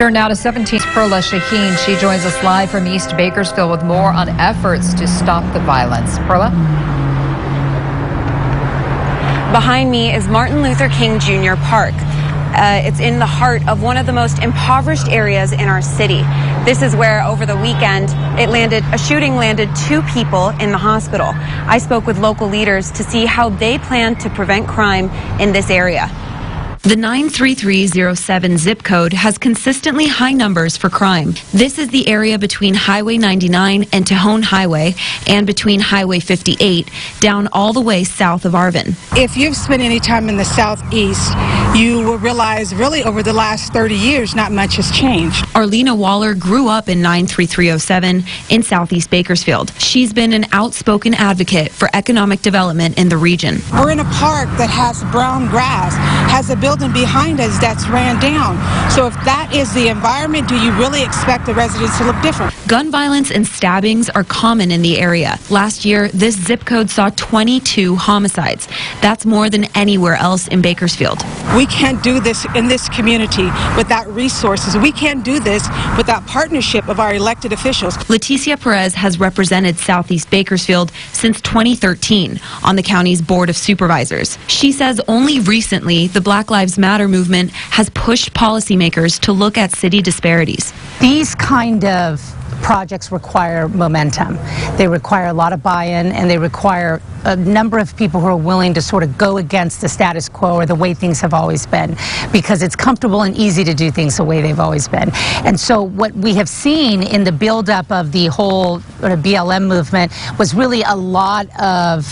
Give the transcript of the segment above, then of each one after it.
Turn now to 17th Perla Shaheen. She joins us live from East Bakersfield with more on efforts to stop the violence. Perla? Behind me is Martin Luther King Jr. Park. It's in the heart of one of the most impoverished areas in our city. This is where over the weekend a shooting landed 2 people in the hospital. I spoke with local leaders to see how they plan to prevent crime in this area. The 93307 zip code has consistently high numbers for crime. This is the area between Highway 99 and Tejon Highway and between Highway 58 down all the way south of Arvin. If you've spent any time in the Southeast, you will realize really over the last 30 years, not much has changed. Arlena Waller grew up in 93307 in Southeast Bakersfield. She's been an outspoken advocate for economic development in the region. We're in a park that has brown grass, has a building behind us that's ran down. So if that is the environment, do you really expect the residents to look different? Gun violence and stabbings are common in the area. Last year, this zip code saw 22 homicides. That's more than anywhere else in Bakersfield. We can't do this in this community without resources. We can't do this without partnership of our elected officials. Leticia Perez has represented Southeast Bakersfield since 2013 on the county's Board of Supervisors. She says only recently the Black Lives Matter movement has pushed policymakers to look at city disparities. These kind of projects require momentum. They require a lot of buy-in, and they require a number of people who are willing to sort of go against the status quo or the way things have always been, because it's comfortable and easy to do things the way they've always been. And so what we have seen in the buildup of the whole BLM movement was really a lot of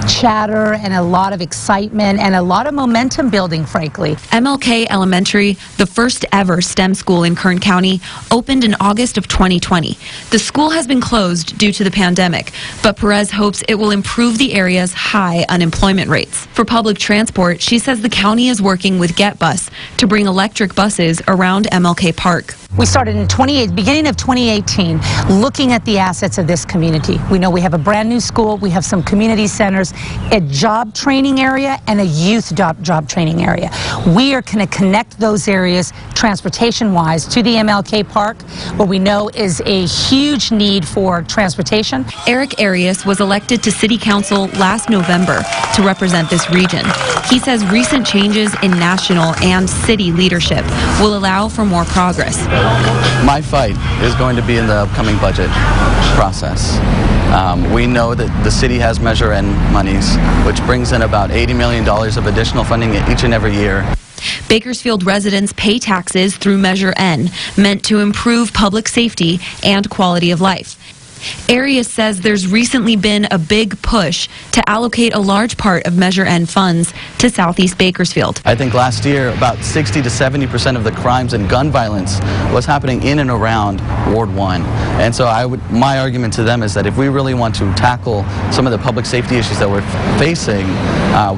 chatter and a lot of excitement and a lot of momentum building, frankly. MLK Elementary, the first ever STEM school in Kern County, opened in August of 2020. The school has been closed due to the pandemic, but Perez hopes it will improve the area's high unemployment rates. For public transport, she says the county is working with GetBus to bring electric buses around MLK Park. We started in beginning of 2018 looking at the assets of this community. We know we have a brand new school, we have some community centers, a job training area and a youth job training area. We are going to connect those areas transportation-wise to the MLK Park, where we know is a huge need for transportation. Eric Arias was elected to City Council last November to represent this region. He says recent changes in national and city leadership will allow for more progress. My fight is going to be in the upcoming budget process. We know that the city has Measure N monies, which brings in about $80 million of additional funding each and every year. Bakersfield residents pay taxes through Measure N, meant to improve public safety and quality of life. Arias says there's recently been a big push to allocate a large part of Measure N funds to Southeast Bakersfield. I think last year about 60 to 70% of the crimes and gun violence was happening in and around Ward 1. And so my argument to them is that if we really want to tackle some of the public safety issues that we're facing,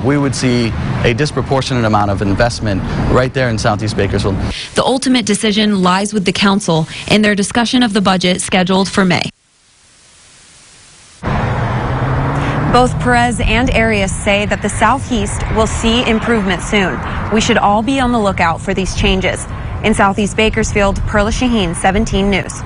we would see a disproportionate amount of investment right there in Southeast Bakersfield. The ultimate decision lies with the council in their discussion of the budget scheduled for May. Both Perez and Arias say that the Southeast will see improvement soon. We should all be on the lookout for these changes. In Southeast Bakersfield, Perla Shaheen, 17 News.